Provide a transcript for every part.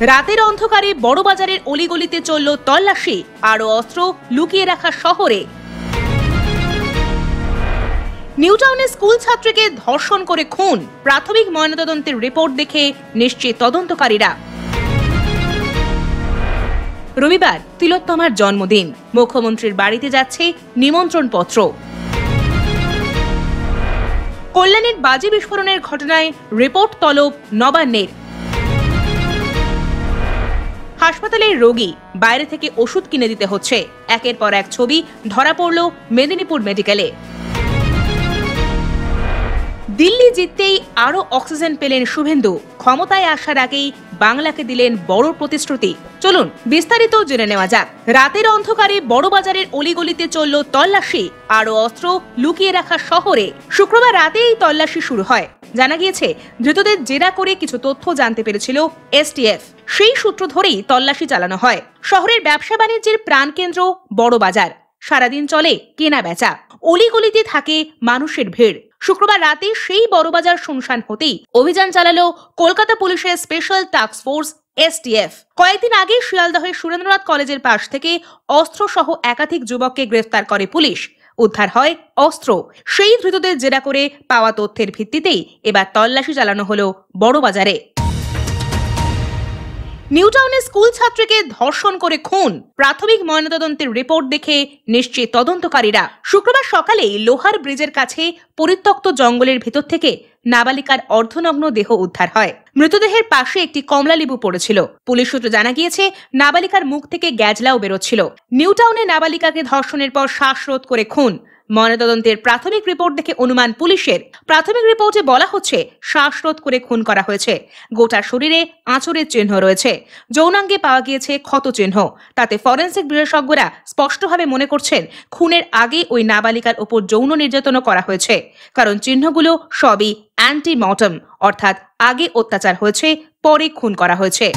রাতের অন্ধকারে বড়বাজারের অলিগলিতে চলল তল্লাশি, আরও অস্ত্র লুকিয়ে রাখা শহরে। নিউটাউনে স্কুল ছাত্রীকে ধর্ষণ করে খুন, প্রাথমিক ময়নাতদন্তের রিপোর্ট দেখে নিশ্চিত তদন্তকারীরা। রবিবার তিলোত্তমার জন্মদিন, মুখ্যমন্ত্রীর বাড়িতে যাচ্ছে নিমন্ত্রণ পত্র। কল্যাণীর বাজি বিস্ফোরণের ঘটনায় রিপোর্ট তলব নবান্নের। হাসপাতালের রোগী, বাইরে থেকে ওষুধ কিনে দিতে হচ্ছে, একের পর এক ছবি ধরা পড়ল মেদিনীপুর মেডিকেলে। দিল্লি জিততেই আরো অক্সিজেন পেলেন শুভেন্দু, ক্ষমতায় আসার আগেই বাংলাকে দিলেন বড় প্রতিশ্রুতি। চলুন বিস্তারিত জেনে নেওয়া যাক। রাতের অন্ধকারে বড়বাজারের অলিগলিতে চলল তল্লাশি, আরো অস্ত্র লুকিয়ে রাখা শহরে। শুক্রবার রাতে এই তল্লাশি শুরু হয়। জানা গিয়েছে, ধৃতদের জেরা করে কিছু তথ্য জানতে পেরেছিল এসটিএফ। সেই সূত্র ধরেই তল্লাশি চালানো হয়। শহরের ব্যবসা বাণিজ্যের প্রাণকেন্দ্র বড়বাজার, সারাদিন চলে কেনা বেচা, অলিগলিতে থাকে মানুষের ভিড়। শুক্রবার রাতে সেই বড়বাজার শুনশান হতেই অভিযান চালালো কলকাতা পুলিশের স্পেশাল টাস্ক ফোর্স এসটিএফ। কয়েকদিন আগে শিয়ালদহের সুরেন্দ্রনাথ কলেজের পাশ থেকে অস্ত্র সহ একাধিক যুবককে গ্রেফতার করে পুলিশ। উদ্ধার হয় অস্ত্র। সেই ধৃতদের জেরা করে পাওয়া তথ্যের ভিত্তিতেই এবার তল্লাশি চালানো হলো বড়বাজারে। নিউটাউনে স্কুল ছাত্রীকে ধর্ষণ করে খুন, প্রাথমিক ময়নাতদন্তের রিপোর্ট দেখে নিশ্চিত তদন্তকারীরা। শুক্রবার সকালেই লোহার ব্রিজের কাছে পরিত্যক্ত জঙ্গলের ভেতর থেকে নাবালিকার অর্ধনগ্ন দেহ উদ্ধার হয়। মৃতদেহের পাশে একটি কমলালেবু পড়েছিল। পুলিশ সূত্রে জানা গিয়েছে, নাবালিকার মুখ থেকে গ্যাজলাও বেরোচ্ছিল। নিউটাউনে নাবালিকাকে ধর্ষণের পর শ্বাসরোধ করে খুন। ময়নাতদন্তের প্রাথমিক রিপোর্ট দেখে অনুমান পুলিশের। প্রাথমিক রিপোর্টে বলা হচ্ছে, শ্বাসরোধ করে খুন করা হয়েছে। গোটা শরীরে আঁচড়ের চিহ্ন রয়েছে। যৌনাঙ্গে পাওয়া গিয়েছে ক্ষত চিহ্ন। তাতে ফরেনসিক বিশেষজ্ঞরা স্পষ্টভাবে মনে করছেন, খুনের আগে ওই নাবালিকার ওপর যৌন নির্যাতনও করা হয়েছে। কারণ চিহ্নগুলো সবই অ্যান্টিমর্টেম, অর্থাৎ আগে অত্যাচার হয়েছে, পরে খুন করা হয়েছে।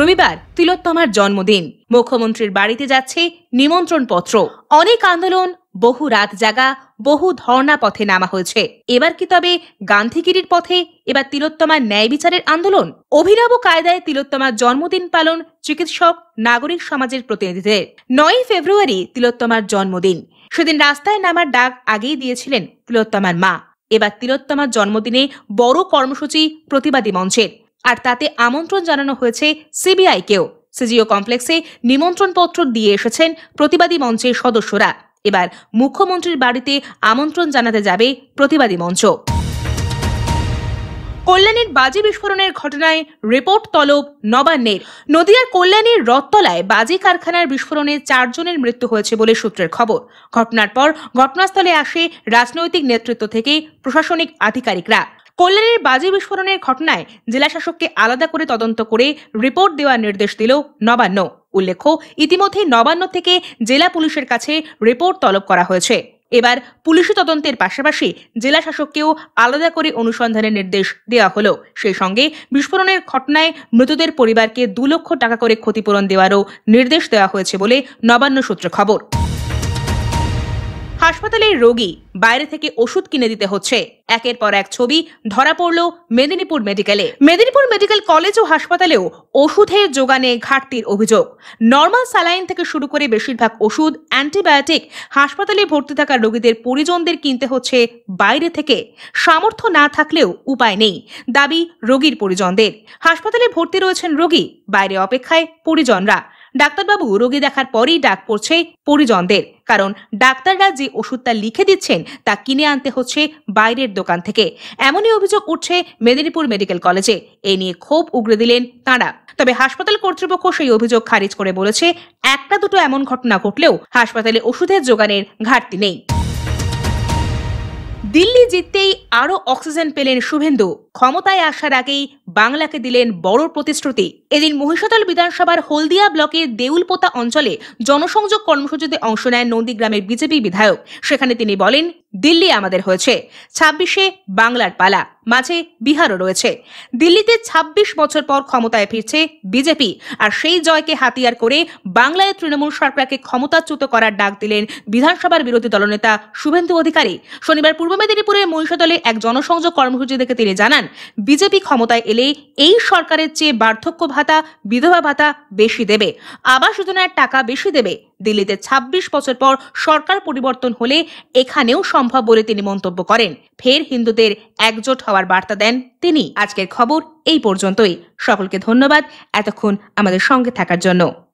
রবিবার তিলোত্তমার জন্মদিন, মুখ্যমন্ত্রীর বাড়িতে যাচ্ছে নিমন্ত্রণ পত্র। অনেক আন্দোলন, বহু রাত জাগা, বহু ধর্ণা পথে নামা হয়েছে। এবার কি তবে গান্ধীগিরির পথে এবার তিলোত্তমার ন্যায় বিচারের আন্দোলন? অভিনব কায়দায় তিলোত্তমার জন্মদিন পালন চিকিৎসক, নাগরিক সমাজের প্রতিনিধিদের। 9 ফেব্রুয়ারি তিলোত্তমার জন্মদিন। সেদিন রাস্তায় নামার ডাক আগেই দিয়েছিলেন তিলোত্তমার মা। এবার তিলোত্তমার জন্মদিনে বড় কর্মসূচি প্রতিবাদী মঞ্চের, আর তাতে আমন্ত্রণ জানানো হয়েছে সিবিআইকেও। সিজিও কমপ্লেক্সে নিমন্ত্রণ পত্র দিয়ে এসেছেন প্রতিবাদী মঞ্চের সদস্যরা। এবার মুখ্যমন্ত্রীর বাড়িতে আমন্ত্রণ জানাতে যাবে প্রতিবাদী মঞ্চ। কল্যাণীর বাজি বিস্ফোরণের ঘটনায় রিপোর্ট তলব নবান্নের। নদিয়ার কল্যাণীর রথতলায় বাজি কারখানার বিস্ফোরণে 4 জনের মৃত্যু হয়েছে বলে সূত্রের খবর। ঘটনার পর ঘটনাস্থলে আসে রাজনৈতিক নেতৃত্ব থেকে প্রশাসনিক আধিকারিকরা। কল্যাণীর বাজি বিস্ফোরণের ঘটনায় জেলাশাসককে আলাদা করে তদন্ত করে রিপোর্ট দেওয়ার নির্দেশ দিল নবান্ন। উল্লেখ্য, ইতিমধ্যে নবান্ন থেকে জেলা পুলিশের কাছে রিপোর্ট তলব করা হয়েছে। এবার পুলিশি তদন্তের পাশাপাশি জেলা শাসককেও আলাদা করে অনুসন্ধানের নির্দেশ দেওয়া হলো। সেই সঙ্গে বিস্ফোরণের ঘটনায় মৃতদের পরিবারকে 2 লক্ষ টাকা করে ক্ষতিপূরণ দেওয়ারও নির্দেশ দেওয়া হয়েছে বলে নবান্ন সূত্রে খবর। হাসপাতালের রোগী, বাইরে থেকে ওষুধ কিনে দিতে হচ্ছে, একের পর এক ছবি ধরা পড়ল মেদিনীপুর মেডিকেলে। মেদিনীপুর মেডিকেল কলেজ ও হাসপাতালেও ওষুধের যোগানে ঘাটতির অভিযোগ। নর্মাল স্যালাইন থেকে শুরু করে বেশিরভাগ ওষুধ, অ্যান্টিবায়োটিক হাসপাতালে ভর্তি থাকা রোগীদের পরিজনদের কিনতে হচ্ছে বাইরে থেকে। সামর্থ্য না থাকলেও উপায় নেই, দাবি রোগীর পরিজনদের। হাসপাতালে ভর্তি রয়েছেন রোগী, বাইরে অপেক্ষায় পরিজনরা। ডাক্তারবাবু রোগী দেখার পরেই ডাক পড়ছে পরিজনদের, কারণ ডাক্তাররা যে ওষুধটা লিখে দিচ্ছেন তা কিনে আনতে হচ্ছে বাইরের দোকান থেকে। এমনই অভিযোগ উঠছে মেদিনীপুর মেডিকেল কলেজে। এ নিয়ে ক্ষোভ উগরে দিলেন তাঁরা। তবে হাসপাতাল কর্তৃপক্ষ সেই অভিযোগ খারিজ করে বলেছে, 1-2 এমন ঘটনা ঘটলেও হাসপাতালে ওষুধের যোগানের ঘাটতি নেই। দিল্লি জিততেই আরো অক্সিজেন পেলেন শুভেন্দু, ক্ষমতায় আসার আগেই বাংলাকে দিলেন বড় প্রতিশ্রুতি। এদিন মহিষাদল বিধানসভার হলদিয়া ব্লকের দেউলপোতা অঞ্চলে জনসংযোগ কর্মসূচিতে অংশ নেন নন্দীগ্রামের বিজেপি বিধায়ক। সেখানে তিনি বলেন, দিল্লি আমাদের হয়েছে, 26-এ বাংলার পালা। মাঝে বিহারও রয়েছে। দিল্লিতে ২৬ বছর পর ক্ষমতায় ফিরছে বিজেপি, আর সেই জয়কে হাতিয়ার করে বাংলায় তৃণমূল সরকারকে ক্ষমতাচ্যুত করার ডাক দিলেন বিধানসভার বিরোধী দলনেতা শুভেন্দু অধিকারী। শনিবার পূর্ব মেদিনীপুরে মহিষাদলে এক জনসংযোগ কর্মসূচি থেকে তিনি জানান, বিজেপি ক্ষমতায় এলে এই সরকারের চেয়ে বার্ধক্য ভাতা, বিধবা ভাতা বেশি দেবে, আবাস যোজনার টাকা বেশি দেবে। দিল্লিতে ২৬ বছর পর সরকার পরিবর্তন হলে এখানেও সম্ভব বলে তিনি মন্তব্য করেন। ফের হিন্দুদের একজোট হওয়ার বার্তা দেন তিনি। আজকের খবর এই পর্যন্তই। সকলকে ধন্যবাদ এতক্ষণ আমাদের সঙ্গে থাকার জন্য।